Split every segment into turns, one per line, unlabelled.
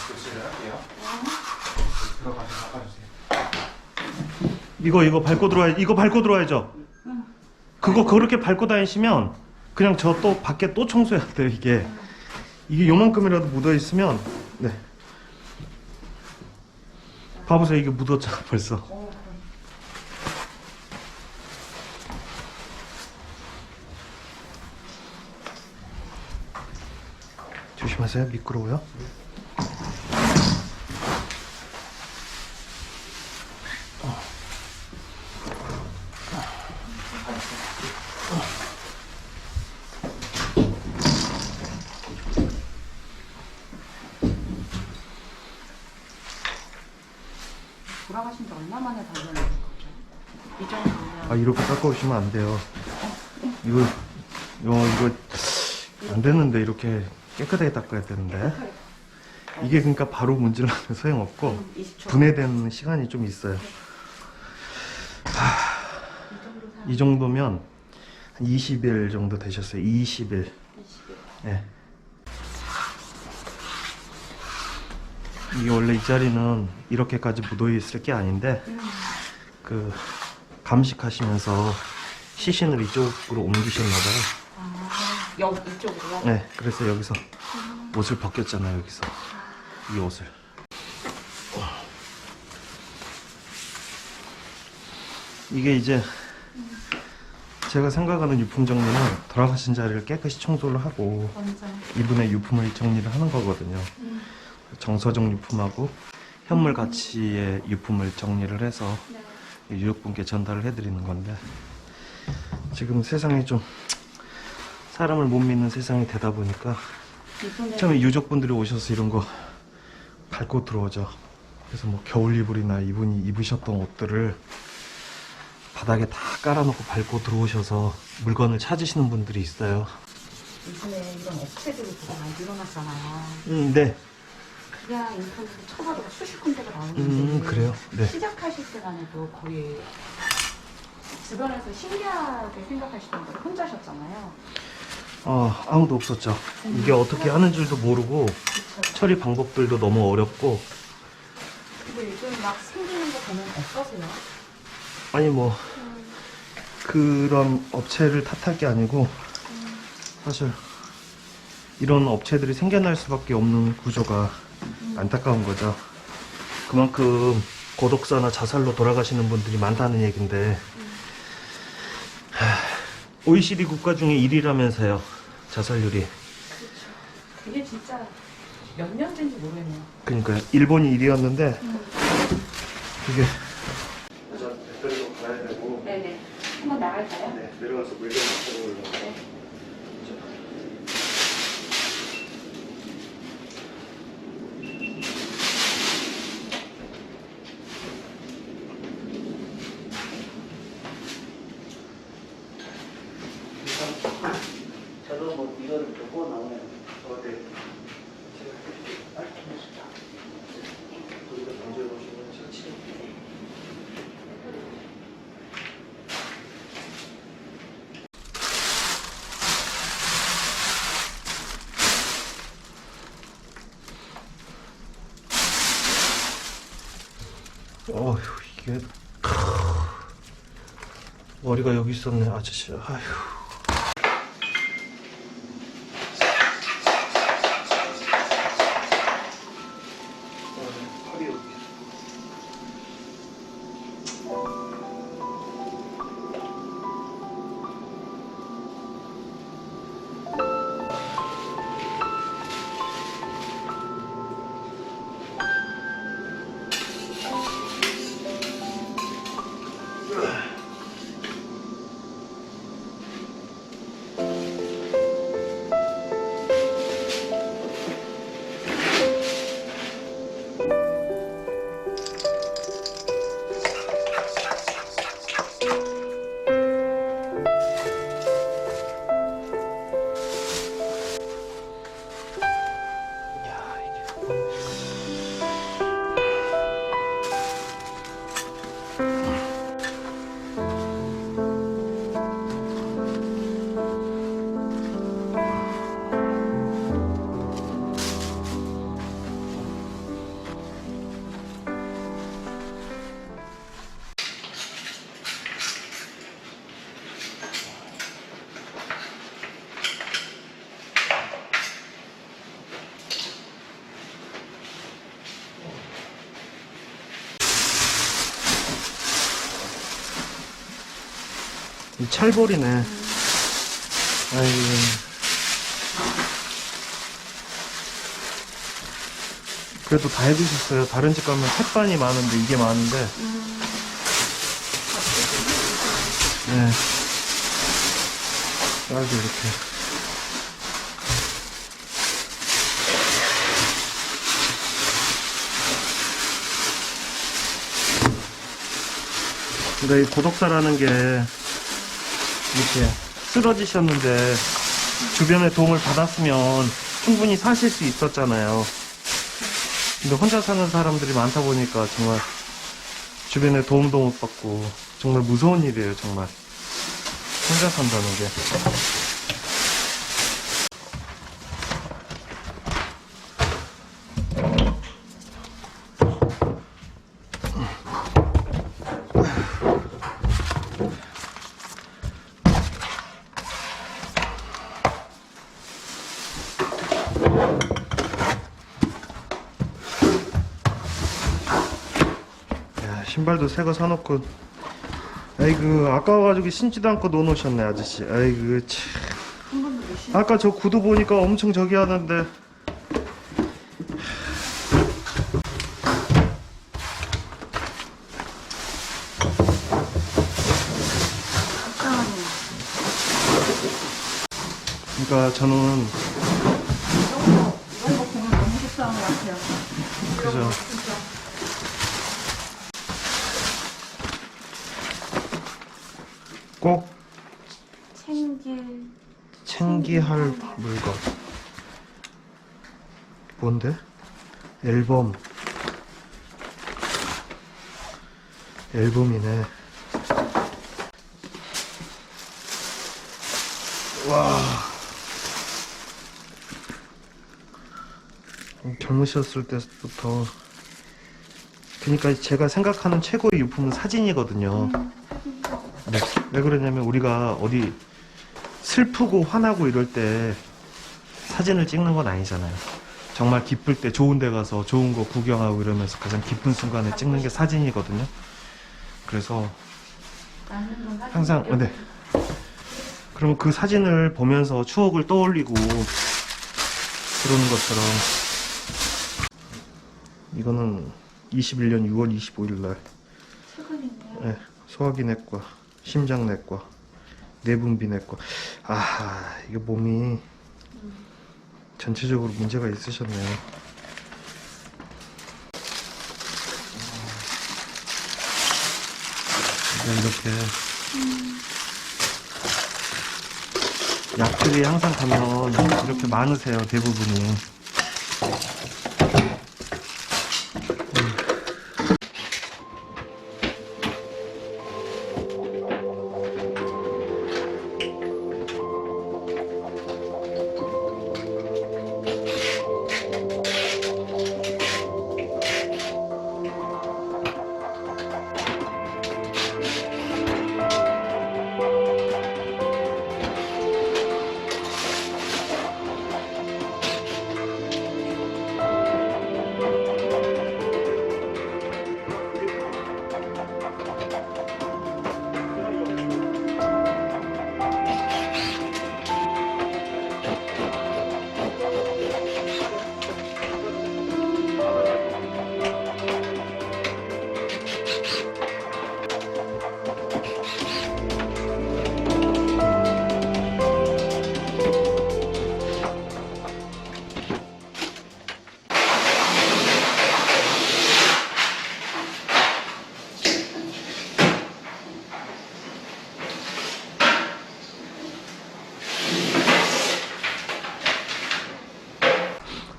교체를 할게요. 들어가서 닦아주세요.
이거 밟고 들어와야 이거 밟고 들어와야죠. 그거 그렇게 밟고 다니시면 그냥 저 또 밖에 또 청소해야 돼요. 이게 요만큼이라도 묻어 있으면 네. 봐보세요. 이게 묻었잖아 벌써. 조심하세요. 미끄러워요.
돌아가신 지 얼마 만에 발견하신 거죠? 이 정도면
아 이렇게 닦아오시면 안 돼요. 이거 안 되는데 이렇게 깨끗하게 닦아야 되는데 이게 그러니까 바로 문질러면 소용없고
20초.
분해되는 시간이 좀 있어요. 이 정도면 한 20일 정도 되셨어요. 20일. 예. 이게 원래 이 자리는 이렇게까지 묻어 있을 게 아닌데 그 감식하시면서 시신을 이쪽으로 옮기셨나 봐요.
아, 이쪽으로요?
네, 그래서 여기서 옷을 벗겼잖아요. 여기서 이 옷을. 이게 이제 제가 생각하는 유품 정리는 돌아가신 자리를 깨끗이 청소를 하고
먼저.
이분의 유품을 정리를 하는 거거든요. 정서적 유품하고 현물 가치의 유품을 정리를 해서 유족분께 전달을 해드리는 건데 지금 세상이 좀 사람을 못 믿는 세상이 되다 보니까 처음에 유족분들이 오셔서 이런 거 밟고 들어오죠. 그래서 뭐 겨울 이불이나 이분이 입으셨던 옷들을 바닥에 다 깔아놓고 밟고 들어오셔서 물건을 찾으시는 분들이 있어요.
요즘에 이런 업체들이 되게 많이 늘어났잖아요.
네.
그냥 인터넷에 쳐봐도 수십 군데가 나오는데
그래요? 네.
시작하실 때만 해도 거의 주변에서 신기하게 생각하시던 거예요. 혼자셨잖아요.
아무도 없었죠. 이게 어떻게 하는 줄도 모르고 처리 방법들도 너무 어렵고
근데 요즘 막 생기는 거 보면 어떠세요?
아니 뭐 그런 업체를 탓할 게 아니고 사실 이런 업체들이 생겨날 수밖에 없는 구조가 안타까운 거죠. 그만큼 고독사나 자살로 돌아가시는 분들이 많다는 얘긴데 OECD 국가 중에 1위라면서요. 자살률이.
이게 진짜 몇 년째인지 모르겠네요.
그러니까 일본이 1위였는데 이게 배터리로 가야 되고
네네. 한번 나갈까요?
네, 내려가서 물좀 마시고 올라가요.
네.
저도 뭐 이거를 보고 나오면 저한테 제가 해주세요. 알겠습니다. 거기다 던져놓으시면 제가 치료드릴게요. 어휴 이게 머리가 여기 있었네 아저씨. 아휴. 팔이 여기 있어. 이 찰볼이네. 아이고. 그래도 다 해두셨어요. 다른 집 가면 햇반이 많은데 이게 많은데. 네. 쌀도 이렇게. 근데 이 고독사라는 게 이렇게 쓰러지셨는데 주변의 도움을 받았으면 충분히 사실 수 있었잖아요. 근데 혼자 사는 사람들이 많다 보니까 정말 주변에 도움도 못 받고 정말 무서운 일이에요, 정말. 혼자 산다는 게. 신발도 새 거 사놓고, 아이고 아까워가지고 신지도 않고 놓으셨네 아저씨. 아이고 참.
한 번도 못 신어.
아까 저 구두 보니까 엄청 저기 하는데.
속상하네.
그러니까 저는
이런 거 보면 너무 속상한 것 같아요.
그죠. 꼭 챙겨야 할 물건. 뭔데? 앨범이네. 와. 젊으셨을 때부터. 그러니까 제가 생각하는 최고의 유품은 사진이거든요. 네. 왜 그러냐면 우리가 어디 슬프고 화나고 이럴 때 사진을 찍는 건 아니잖아요. 정말 기쁠 때 좋은 데 가서 좋은 거 구경하고 이러면서 가장 기쁜 순간에 찍는 게 사진이거든요. 그래서 항상 네. 그러면 그 사진을 보면서 추억을 떠올리고 그러는 것처럼. 이거는 21년 6월 25일 날.
최근이네요.
네, 소화기 내과, 심장 내과, 내분비 내과. 아, 이게 몸이 전체적으로 문제가 있으셨네요. 이렇게 약들이 항상 가면 이렇게 많으세요, 대부분이.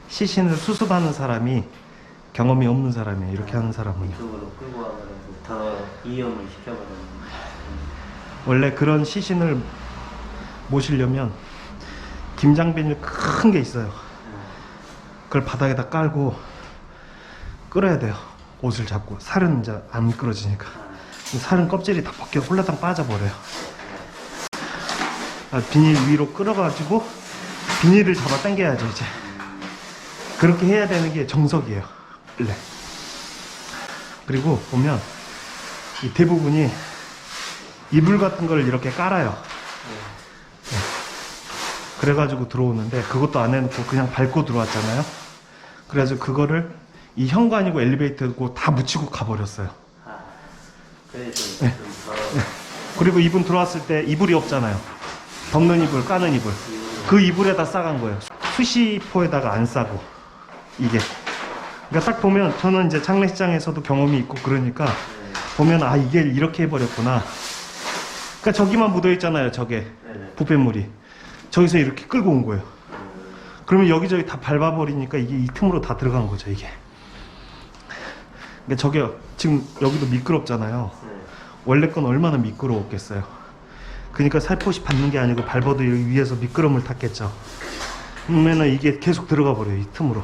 시신을 수습하는 사람이 경험이 없는 사람이에요. 이렇게 하는 사람은요.
이쪽으로 끌고 와가지고 더 이염을 시켜버리는.
원래 그런 시신을 모시려면 김장비닐 큰 게 있어요. 그걸 바닥에다 깔고 끌어야 돼요. 옷을 잡고. 살은 이제 안 끌어지니까. 살은 껍질이 다 벗겨 홀라당 빠져버려요. 비닐 위로 끌어가지고 비닐을 잡아 당겨야죠 이제. 그렇게 해야 되는 게 정석이에요. 원래. 그리고 보면 이 대부분이 이불 같은 걸 이렇게 깔아요. 그래가지고 들어오는데 그것도 안 해놓고 그냥 밟고 들어왔잖아요. 그래서 그거를 이 현관이고 엘리베이터고 다 묻히고 가버렸어요.
아, 그래서
네.
좀 더.
그리고 이분 들어왔을 때 이불이 없잖아요. 덮는 이불, 까는 이불. 그 이불에다 싸간 거예요. 수시포에다가 안 싸고 이게. 그러니까 딱 보면 저는 이제 장례식장에서도 경험이 있고 그러니까 보면 아 이게 이렇게 해버렸구나. 그러니까 저기만 묻어 있잖아요. 저게
네네.
부패물이. 저기서 이렇게 끌고 온 거예요. 그러면 여기저기 다 밟아버리니까 이게 이 틈으로 다 들어간 거죠 이게. 그러니까 저게 지금 여기도 미끄럽잖아요.
네.
원래 건 얼마나 미끄러웠겠어요. 그러니까 살포시 밟는 게 아니고 밟아도 여기 위에서 미끄럼을 탔겠죠. 그러면은 이게 계속 들어가 버려요 이 틈으로.